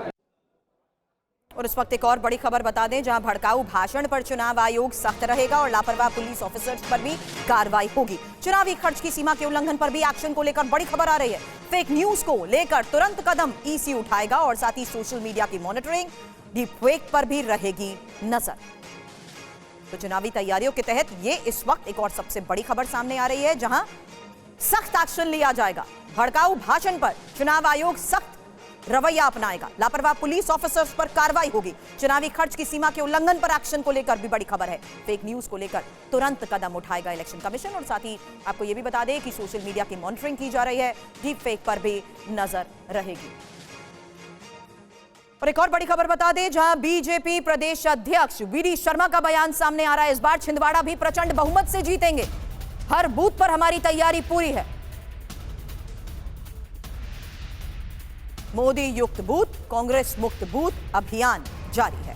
A: और इस वक्त एक और बड़ी खबर बता दें, जहां भड़काऊ भाषण पर चुनाव आयोग सख्त रहेगा और लापरवाह पुलिस ऑफिसर्स पर भी कार्रवाई होगी। चुनावी खर्च की सीमा के उल्लंघन पर भी एक्शन को लेकर बड़ी खबर आ रही है। फेक न्यूज को लेकर तुरंत कदम ईसी उठाएगा और साथ ही सोशल मीडिया की मॉनिटरिंग, डीप फेक पर भी रहेगी नजर। तो चुनावी तैयारियों के तहत ये इस वक्त एक और सबसे बड़ी खबर सामने आ रही है, जहां सख्त एक्शन लिया जाएगा। भड़काऊ भाषण पर चुनाव आयोग सख्त रवैया अपनाएगा, लापरवाह पुलिस ऑफिसर्स पर कार्रवाई होगी। चुनावी खर्च की सीमा के उल्लंघन पर एक्शन को लेकर भी बड़ी खबर है। फेक न्यूज को लेकर तुरंत कदम उठाएगा इलेक्शन कमीशन और साथ ही आपको यह भी बता दें कि सोशल मीडिया की मॉनिटरिंग की जा रही है, डीप फेक पर भी नजर रहेगी। और एक और बड़ी खबर बता दें, जहां बीजेपी प्रदेश अध्यक्ष वीडी शर्मा का बयान सामने आ रहा है। इस बार छिंदवाड़ा भी प्रचंड बहुमत से जीतेंगे, हर बूथ पर हमारी तैयारी पूरी है। मोदी युक्त बूथ, कांग्रेस मुक्त बूथ अभियान जारी है।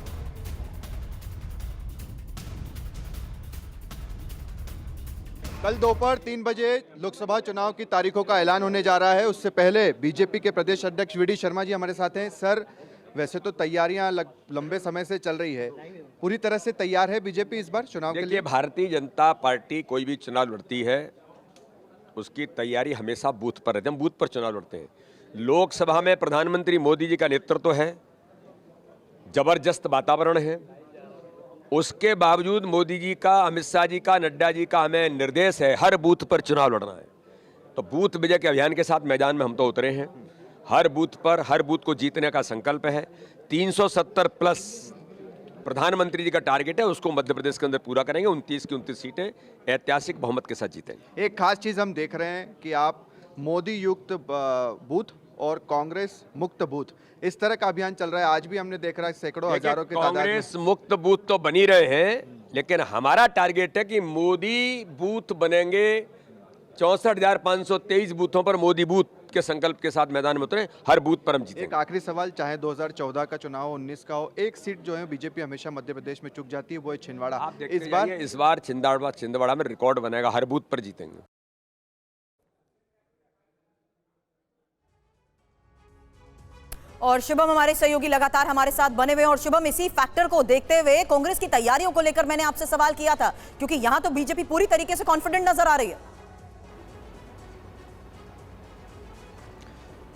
I: कल दोपहर 3 बजे लोकसभा चुनाव की तारीखों का ऐलान होने जा रहा है। उससे पहले बीजेपी के प्रदेश अध्यक्ष वीडी शर्मा जी हमारे साथ हैं। सर, वैसे तो तैयारियां लंबे समय से चल रही है, पूरी तरह से तैयार है बीजेपी इस बार चुनाव के लिए?
K: भारतीय जनता पार्टी कोई भी चुनाव लड़ती है, उसकी तैयारी हमेशा बूथ पर रहती है। हम बूथ पर चुनाव लड़ते हैं। लोकसभा में प्रधानमंत्री मोदी जी का नेतृत्व है, जबरदस्त वातावरण है। उसके बावजूद मोदी जी का, अमित शाह जी का, नड्डा जी का हमें निर्देश है हर बूथ पर चुनाव लड़ना है। तो बूथ विजय के अभियान के साथ मैदान में हम तो उतरे हैं। हर बूथ पर, हर बूथ को जीतने का संकल्प है। 370 प्लस प्रधानमंत्री जी का टारगेट है, उसको मध्य प्रदेश के अंदर पूरा करेंगे। 29 की 29 सीटें ऐतिहासिक बहुमत के साथ जीतेंगे।
I: एक खास चीज हम देख रहे हैं कि आप मोदी युक्त बूथ और कांग्रेस मुक्त बूथ, इस तरह का अभियान चल रहा है। आज भी हमने देख रहा है सैकड़ों हजारों की तादाद में।
K: कांग्रेस मुक्त बूथ तो बनी रहे हैं, लेकिन हमारा टारगेट है कि मोदी बूथ बनेंगे। 64,523 बूथों पर मोदी बूथ के संकल्प के साथ मैदान में उतरे, हर बूथ पर हम जीतेंगे।
I: एक आखिरी सवाल, चाहे 2014 का चुनाव हो, 19 का हो, एक सीट जो है बीजेपी हमेशा मध्य प्रदेश में चुक जाती है, वो है छिंदवाड़ा।
K: आप इस बार छिंदवाड़ा में रिकॉर्ड बनेगा, हर बूथ पर जीतेंगे।
A: और शुभम हमारे सहयोगी लगातार हमारे साथ बने हुए हैं। और शुभम, इसी फैक्टर को देखते हुए कांग्रेस की तैयारियों को लेकर मैंने आपसे सवाल किया था, क्योंकि यहां तो बीजेपी पूरी तरीके से कॉन्फिडेंट नजर आ रही है।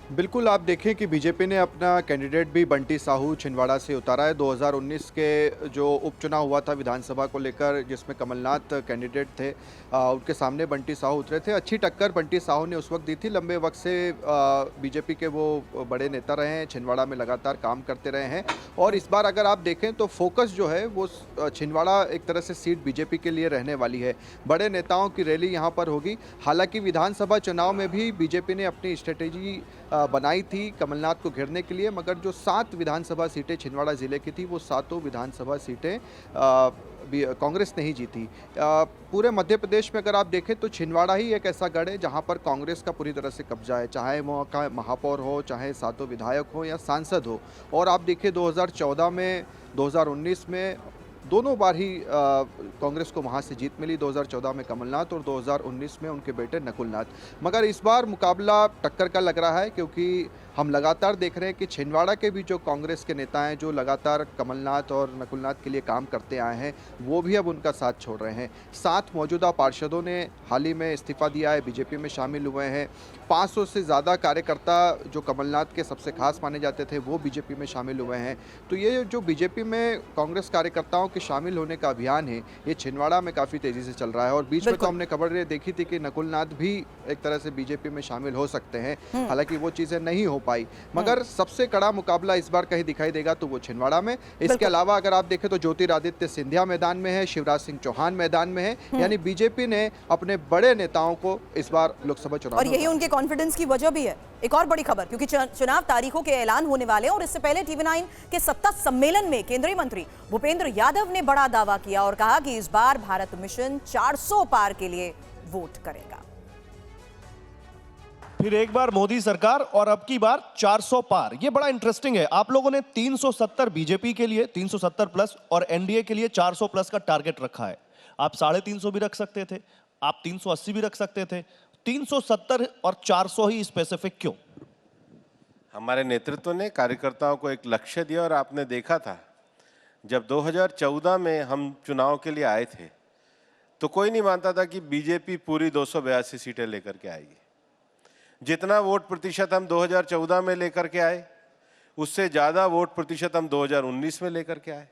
I: बिल्कुल, आप देखें कि बीजेपी ने अपना कैंडिडेट भी बंटी साहू छिंदवाड़ा से उतारा है। 2019 के जो उपचुनाव हुआ था विधानसभा को लेकर, जिसमें कमलनाथ कैंडिडेट थे, उनके सामने बंटी साहू उतरे थे। अच्छी टक्कर बंटी साहू ने उस वक्त दी थी। लंबे वक्त से बीजेपी के वो बड़े नेता रहे हैं, छिंदवाड़ा में लगातार काम करते रहे हैं। और इस बार अगर आप देखें तो फोकस जो है वो छिंदवाड़ा एक तरह से सीट बीजेपी के लिए रहने वाली है। बड़े नेताओं की रैली यहाँ पर होगी। हालांकि विधानसभा चुनाव में भी बीजेपी ने अपनी स्ट्रेटेजी बनाई थी कमलनाथ को घेरने के लिए, मगर जो 7 विधानसभा सीटें छिंदवाड़ा ज़िले की थी, वो 7 विधानसभा सीटें कांग्रेस नहीं जीती। पूरे मध्य प्रदेश में अगर आप देखें तो छिंदवाड़ा ही एक ऐसा गढ़ है जहां पर कांग्रेस का पूरी तरह से कब्जा है, चाहे वो का महापौर हो, चाहे 7 विधायक हो या सांसद हो। और आप देखिए 2014 में, 2019 में दोनों बार ही कांग्रेस को वहाँ से जीत मिली। 2014 में कमलनाथ और 2019 में उनके बेटे नकुलनाथ। मगर इस बार मुकाबला टक्कर का लग रहा है, क्योंकि हम लगातार देख रहे हैं कि छिंदवाड़ा के भी जो कांग्रेस के नेता हैं, जो लगातार कमलनाथ और नकुलनाथ के लिए काम करते आए हैं, वो भी अब उनका साथ छोड़ रहे हैं। 7 मौजूदा पार्षदों ने हाल ही में इस्तीफा दिया है, बीजेपी में शामिल हुए हैं। 500 से ज़्यादा कार्यकर्ता जो कमलनाथ के सबसे खास माने जाते थे, वो बीजेपी में शामिल हुए हैं। तो ये जो बीजेपी में कांग्रेस कार्यकर्ताओं के शामिल होने का अभियान है ये छिंदवाड़ा में काफ़ी तेज़ी से चल रहा है। और बीच में तो हमने खबर देखी थी कि नकुलनाथ भी एक तरह से बीजेपी में शामिल हो सकते हैं, हालांकि वो चीज़ें नहीं हो पाई। मगर सबसे कड़ा मुकाबला इस बार कहीं दिखाई देगा तो वो छिंदवाड़ा में। इसके अलावा अगर आप देखें तो ज्योतिरादित्य सिंधिया मैदान में है, शिवराज सिंह चौहान मैदान में है, यानी बीजेपी ने अपने बड़े नेताओं को इस बार लोकसभा चुनाव
A: और यही उनके कॉन्फिडेंस की वजह भी है। एक और बड़ी खबर, क्योंकि चुनाव तारीखों के ऐलान होने वाले हैं और इससे पहले टीवी9 के सत्ता सम्मेलन में केंद्रीय मंत्री भूपेंद्र यादव ने बड़ा दावा किया और कहा कि इस बार भारत मिशन 400 पार के लिए वोट करेगा।
L: फिर एक बार मोदी सरकार और अब की बार 400 पार। ये बड़ा इंटरेस्टिंग है। आप लोगों ने 370 बीजेपी के लिए 370 प्लस और एनडीए के लिए 400 प्लस का टारगेट रखा है। आप 350 भी रख सकते थे, आप 380 भी रख सकते थे। 370 और 400 ही स्पेसिफिक क्यों?
M: हमारे नेतृत्व ने कार्यकर्ताओं को एक लक्ष्य दिया और आपने देखा था जब 2014 में हम चुनाव के लिए आए थे तो कोई नहीं मानता था कि बीजेपी पूरी 282 सीटें लेकर के आएगी। जितना वोट प्रतिशत हम 2014 में लेकर के आए उससे ज़्यादा वोट प्रतिशत हम 2019 में लेकर के आए।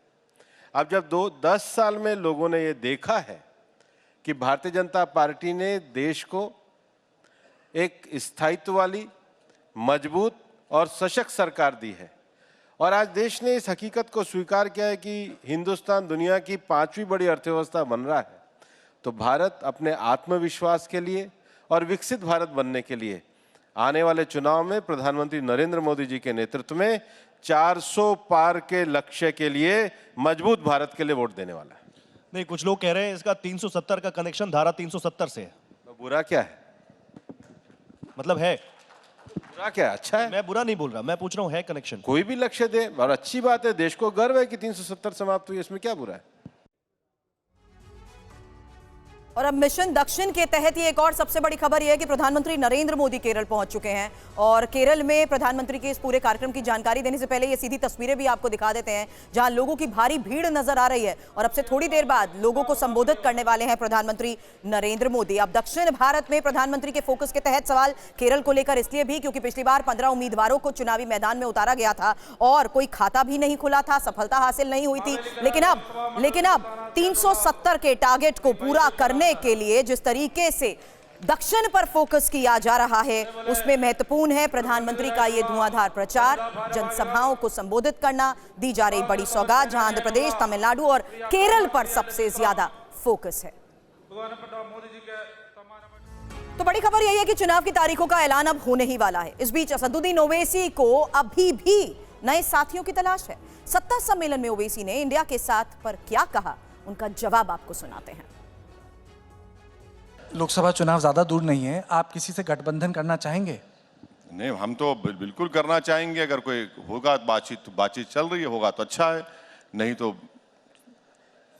M: अब जब 10 साल में लोगों ने ये देखा है कि भारतीय जनता पार्टी ने देश को एक स्थायित्व वाली, मजबूत और सशक्त सरकार दी है और आज देश ने इस हकीकत को स्वीकार किया है कि हिंदुस्तान दुनिया की 5वीं बड़ी अर्थव्यवस्था बन रहा है, तो भारत अपने आत्मविश्वास के लिए और विकसित भारत बनने के लिए आने वाले चुनाव में प्रधानमंत्री नरेंद्र मोदी जी के नेतृत्व में 400 पार के लक्ष्य के लिए मजबूत भारत के लिए वोट देने वाला है।
L: नहीं, कुछ लोग कह रहे हैं इसका 370 का कनेक्शन धारा 370 से है।
M: तो बुरा क्या है?
L: मतलब है
M: बुरा क्या है? अच्छा है।
L: मैं बुरा नहीं बोल रहा, मैं पूछ रहा हूं है कनेक्शन।
M: कोई भी लक्ष्य दे और अच्छी बात है, देश को गर्व है कि 370 समाप्त हुई, इसमें क्या बुरा है?
A: और अब मिशन दक्षिण के तहत ये एक और सबसे बड़ी खबर यह है कि प्रधानमंत्री नरेंद्र मोदी केरल पहुंच चुके हैं और केरल में प्रधानमंत्री के इस पूरे कार्यक्रम की जानकारी देने से पहले ये सीधी तस्वीरें भी आपको दिखा देते हैं जहां लोगों की भारी भीड़ नजर आ रही है और अब से थोड़ी देर बाद लोगों को संबोधित करने वाले हैं प्रधानमंत्री नरेंद्र मोदी। अब दक्षिण भारत में प्रधानमंत्री के फोकस के तहत सवाल केरल को लेकर इसलिए भी क्योंकि पिछली बार 15 उम्मीदवारों को चुनावी मैदान में उतारा गया था और कोई खाता भी नहीं खुला था, सफलता हासिल नहीं हुई थी। लेकिन अब 370 के टारगेट को पूरा करने के लिए जिस तरीके से दक्षिण पर फोकस किया जा रहा है उसमें महत्वपूर्ण है प्रधानमंत्री का ये धुआंधार प्रचार, जनसभाओं को संबोधित करना, दी जा रही बड़ी सौगात जहां आंध्र प्रदेश, तमिलनाडु और केरल पर सबसे ज्यादा फोकस है। तो बड़ी खबर यही है कि चुनाव की तारीखों का ऐलान अब होने ही वाला है। इस बीच असदुद्दीन ओवैसी को अभी भी नए साथियों की तलाश है। सत्ता सम्मेलन में ओवैसी ने इंडिया के साथ पर क्या कहा, उनका जवाब आपको सुनाते हैं।
N: लोकसभा चुनाव ज़्यादा दूर नहीं है, आप किसी से गठबंधन करना चाहेंगे?
O: नहीं, हम तो बिल्कुल करना चाहेंगे। अगर कोई होगा बातचीत चल रही है, होगा तो अच्छा है, नहीं तो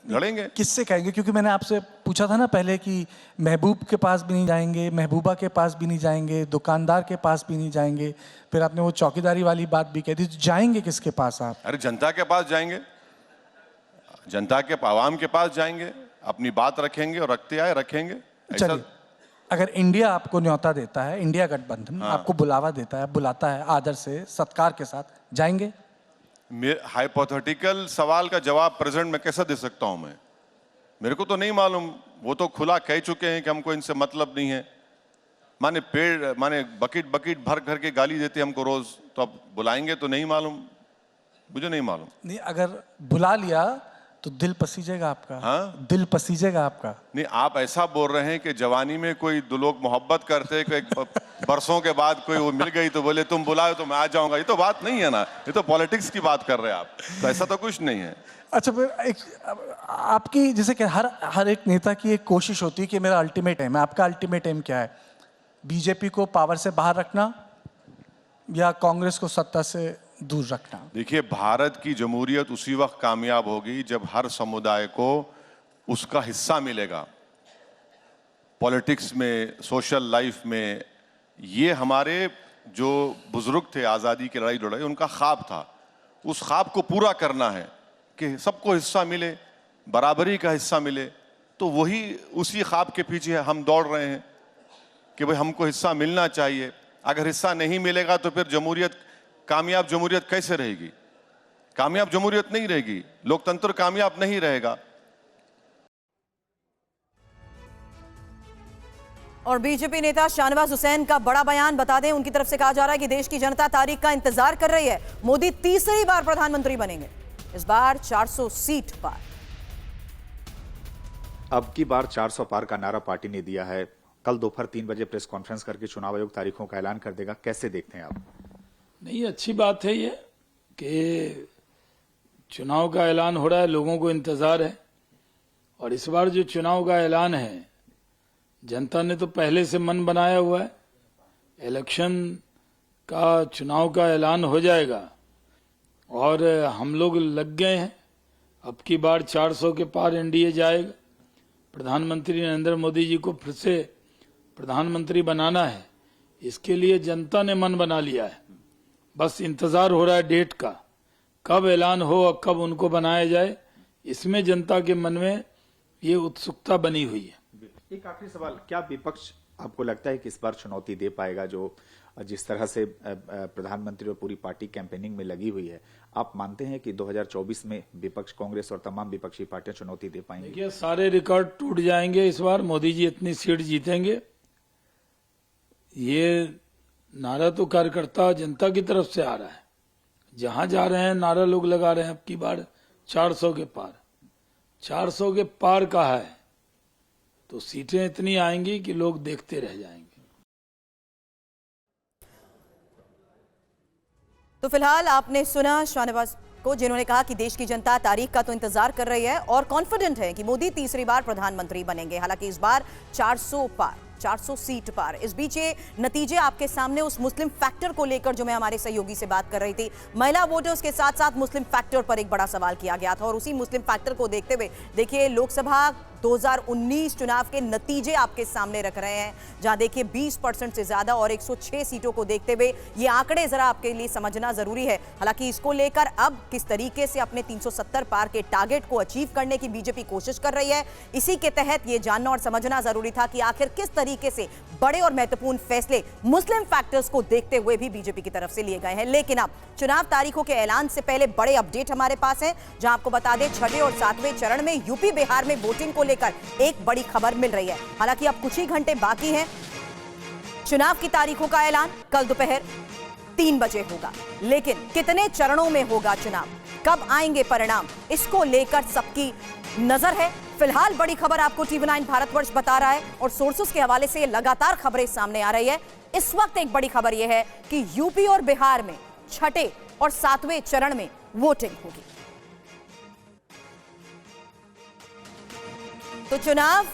O: लड़ेंगे।
N: किससे कहेंगे? क्योंकि मैंने आपसे पूछा था ना पहले कि महबूब के पास भी नहीं जाएंगे, महबूबा के पास भी नहीं जाएंगे, दुकानदार के पास भी नहीं जाएंगे, फिर आपने वो चौकीदारी वाली बात भी कही थी। तो जाएंगे किसके पास आप?
O: अरे जनता के पास जाएंगे, जनता के आवाम के पास जाएंगे, अपनी बात रखेंगे और रखते आए रखेंगे।
N: चलिए, अगर इंडिया आपको न्योता देता है, इंडिया गठबंधन आपको बुलावा देता है, बुलाता है आदर से, सत्कार के साथ, जाएंगे?
O: हाइपोथेटिकल सवाल का जवाब प्रेजेंट में कैसे दे सकता हूं मैं? मेरे को तो नहीं मालूम। वो तो खुला कह चुके हैं कि हमको इनसे मतलब नहीं है। माने बकेट भर भर के गाली देते हमको रोज, तो अब बुलाएंगे तो नहीं मालूम, मुझे नहीं मालूम।
N: नहीं, अगर बुला लिया तो दिल पसीजेगा आपका।
O: हाँ?
N: दिल पसीजेगा आपका।
O: नहीं, आप ऐसा बोल रहे हैं कि जवानी में कोई दो लोग मोहब्बत करते, बरसों के बाद कोई वो मिल गई तो बोले तुम बुलाओ तो मैं आ जाऊंगा। ये तो बात नहीं है ना, ये तो पॉलिटिक्स की बात कर रहे हैं आप। तो ऐसा तो कुछ नहीं है।
N: अच्छा, फिर आपकी जैसे कि हर एक नेता की एक कोशिश होती है कि मेरा अल्टीमेट एम है। आपका अल्टीमेट एम क्या है? बीजेपी को पावर से बाहर रखना या कांग्रेस को सत्ता से दूर रखना?
O: देखिए, भारत की जमहूरियत उसी वक्त कामयाब होगी जब हर समुदाय को उसका हिस्सा मिलेगा पॉलिटिक्स में, सोशल लाइफ में। ये हमारे जो बुजुर्ग थे आज़ादी की लड़ाई, उनका ख्वाब था। उस ख्वाब को पूरा करना है कि सबको हिस्सा मिले, बराबरी का हिस्सा मिले। तो वही उसी ख्वाब के पीछे हम दौड़ रहे हैं कि भाई हमको हिस्सा मिलना चाहिए। अगर हिस्सा नहीं मिलेगा तो फिर कामयाब जमहूरियत कैसे रहेगी? कामयाब जमहूरियत नहीं रहेगी, लोकतंत्र कामयाब नहीं रहेगा।
A: और बीजेपी नेता शाहनवाज हुसैन का बड़ा बयान बता दें, उनकी तरफ से कहा जा रहा है कि देश की जनता तारीख का इंतजार कर रही है। मोदी तीसरी बार प्रधानमंत्री बनेंगे, इस बार 400 सीट पार।
P: अब की बार 400 पार का नारा पार्टी ने दिया है। कल दोपहर 3 बजे प्रेस कॉन्फ्रेंस करके चुनाव आयोग तारीखों का ऐलान कर देगा। कैसे देखते हैं आप?
Q: नहीं, अच्छी बात है ये कि चुनाव का ऐलान हो रहा है, लोगों को इंतजार है। और इस बार जो चुनाव का ऐलान है, जनता ने तो पहले से मन बनाया हुआ है, इलेक्शन का चुनाव का ऐलान हो जाएगा और हम लोग लग गए हैं। अब की बार 400 के पार एनडीए जाएगा। प्रधानमंत्री नरेंद्र मोदी जी को फिर से प्रधानमंत्री बनाना है, इसके लिए जनता ने मन बना लिया है। बस इंतजार हो रहा है डेट का, कब ऐलान हो और कब उनको बनाया जाए, इसमें जनता के मन में ये उत्सुकता बनी हुई है।
P: एक आखिरी सवाल, क्या विपक्ष आपको लगता है कि इस बार चुनौती दे पाएगा? जो जिस तरह से प्रधानमंत्री और पूरी पार्टी कैंपेनिंग में लगी हुई है, आप मानते हैं कि 2024 में विपक्ष, कांग्रेस और तमाम विपक्षी पार्टियां चुनौती दे पाएंगी?
Q: देखिए, सारे रिकॉर्ड टूट जाएंगे इस बार। मोदी जी इतनी सीट जीतेंगे, ये नारा तो कार्यकर्ता जनता की तरफ से आ रहा है। जहां जा रहे हैं नारा लोग लगा रहे हैं। अब की बार 400 के पार, 400 के पार कहा है तो सीटें इतनी आएंगी कि लोग देखते रह जाएंगे।
A: तो फिलहाल आपने सुना शाहनवाज को, जिन्होंने कहा कि देश की जनता तारीख का तो इंतजार कर रही है और कॉन्फिडेंट है कि मोदी तीसरी बार प्रधानमंत्री बनेंगे। हालांकि इस बार 400 पार, 400 सीट पार। इस बीच ये नतीजे आपके सामने उस मुस्लिम फैक्टर को लेकर जो मैं हमारे सहयोगी से बात कर रही थी, महिला वोटर्स के साथ साथ मुस्लिम फैक्टर पर एक बड़ा सवाल किया गया था। और उसी मुस्लिम फैक्टर को देखते हुए देखिए, लोकसभा 2019 चुनाव के नतीजे आपके सामने रख रहे हैं, जहां देखिए 20% से ज्यादा और 106 सीटों को देखते हुए ये आंकड़े जरा आपके लिए समझना जरूरी है। हालांकि इसको लेकर अब किस तरीके से अपने 370 पार के टारगेट को अचीव करने की बीजेपी कोशिश कर रही है, इसी के तहत ये जानना और समझना जरूरी था कि आखिर किस तरीके से बड़े और महत्वपूर्ण फैसले मुस्लिम फैक्टर्स को देखते हुए भी बीजेपी की तरफ से लिए गए हैं। लेकिन अब चुनाव तारीखों के ऐलान से पहले बड़े अपडेट हमारे पास है, जहां आपको बता दें 6वें और 7वें चरण में यूपी बिहार में वोटिंग को लेकर एक बड़ी खबर मिल रही है। हालांकि अब कुछ ही घंटे बाकी हैं। चुनाव की तारीखों का ऐलान कल दोपहर 3 बजे होगा, लेकिन कितने चरणों में होगा चुनाव, कब आएंगे परिणाम, इसको लेकर सबकी नजर है। फिलहाल बड़ी खबर आपको TV9 भारतवर्ष बता रहा है और सोर्सेस के हवाले से लगातार खबरें सामने आ रही है। इस वक्त एक बड़ी खबर यह है कि यूपी और बिहार में 6ठे और 7वें चरण में वोटिंग होगी। तो चुनाव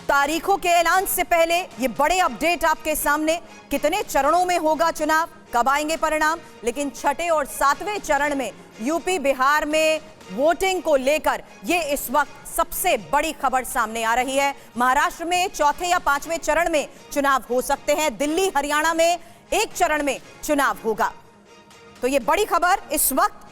A: तारीखों के ऐलान से पहले ये बड़े अपडेट आपके सामने, कितने चरणों में होगा चुनाव, कब आएंगे परिणाम, लेकिन 6ठे और 7वें चरण में यूपी बिहार में वोटिंग को लेकर ये इस वक्त सबसे बड़ी खबर सामने आ रही है। महाराष्ट्र में 4थे या 5वें चरण में चुनाव हो सकते हैं, दिल्ली हरियाणा में 1 चरण में चुनाव होगा। तो ये बड़ी खबर इस वक्त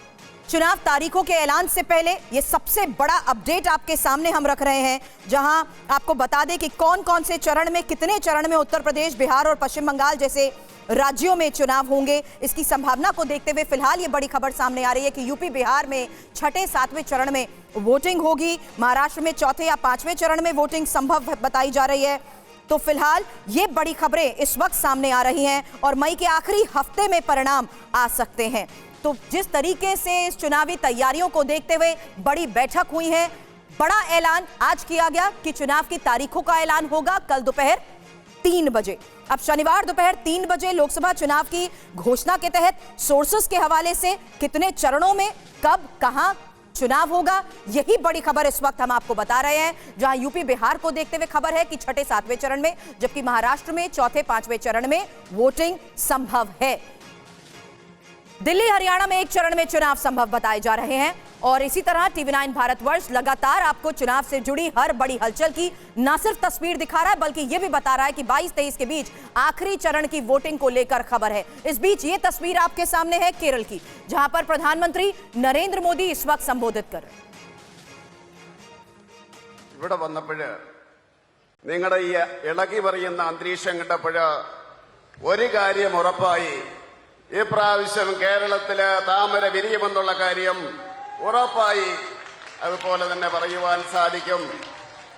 A: चुनाव तारीखों के ऐलान से पहले, ये सबसे बड़ा अपडेट आपके सामने हम रख रहे हैं, जहां आपको बता दें कि कौन कौन से चरण में, कितने चरण में उत्तर प्रदेश, बिहार और पश्चिम बंगाल जैसे राज्यों में चुनाव होंगे। इसकी संभावना को देखते हुए फिलहाल ये बड़ी खबर सामने आ रही है कि यूपी बिहार में 6ठे 7वें चरण में वोटिंग होगी, महाराष्ट्र में 4थे या 5वें चरण में वोटिंग संभव बताई जा रही है। तो फिलहाल ये बड़ी खबरें इस वक्त सामने आ रही हैं और मई के आखिरी हफ्ते में परिणाम आ सकते हैं। तो जिस तरीके से इस चुनावी तैयारियों को देखते हुए बड़ी बैठक हुई है, बड़ा ऐलान आज किया गया कि चुनाव की तारीखों का ऐलान होगा कल दोपहर 3 बजे। अब शनिवार दोपहर 3 बजे लोकसभा चुनाव की घोषणा के तहत सोर्सेस के हवाले से कितने चरणों में, कब, कहां चुनाव होगा, यही बड़ी खबर इस वक्त हम आपको बता रहे हैं। जहां यूपी बिहार को देखते हुए खबर है कि 6ठे 7वें चरण में, जबकि महाराष्ट्र में 4थे 5वें चरण में वोटिंग संभव है। दिल्ली हरियाणा में 1 चरण में चुनाव संभव बताए जा रहे हैं। और इसी तरह TV9 भारतवर्ष लगातार आपको चुनाव से जुड़ी हर बड़ी हलचल की न सिर्फ तस्वीर दिखा रहा है, बल्कि यह भी बता रहा है कि 22-23 के बीच आखिरी चरण की वोटिंग को लेकर खबर है। इस बीच ये तस्वीर आपके सामने है केरल की, जहां पर प्रधानमंत्री नरेंद्र मोदी इस वक्त संबोधित कर रहे हैं।
R: ഇവിടെ വന്നപ്പോൾ നിങ്ങളുടെ ഈ ഇളകി പറയുന്ന അന്തരീക്ഷം കണ്ടപ്പോൾ ഒരു കാര്യം ഉറപ്പായി, ഈ പ്രാവശ്യം കേരളത്തില് താമര വിരിയുമെന്നുള്ള കാര്യം ഉറപ്പായി അതുപോലെ തന്നെ പറയുവാൻ സാധിക്കും.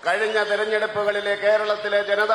R: കഴിഞ്ഞ തെരഞ്ഞെടുപ്പുകളിലെ കേരളത്തിലെ ജനത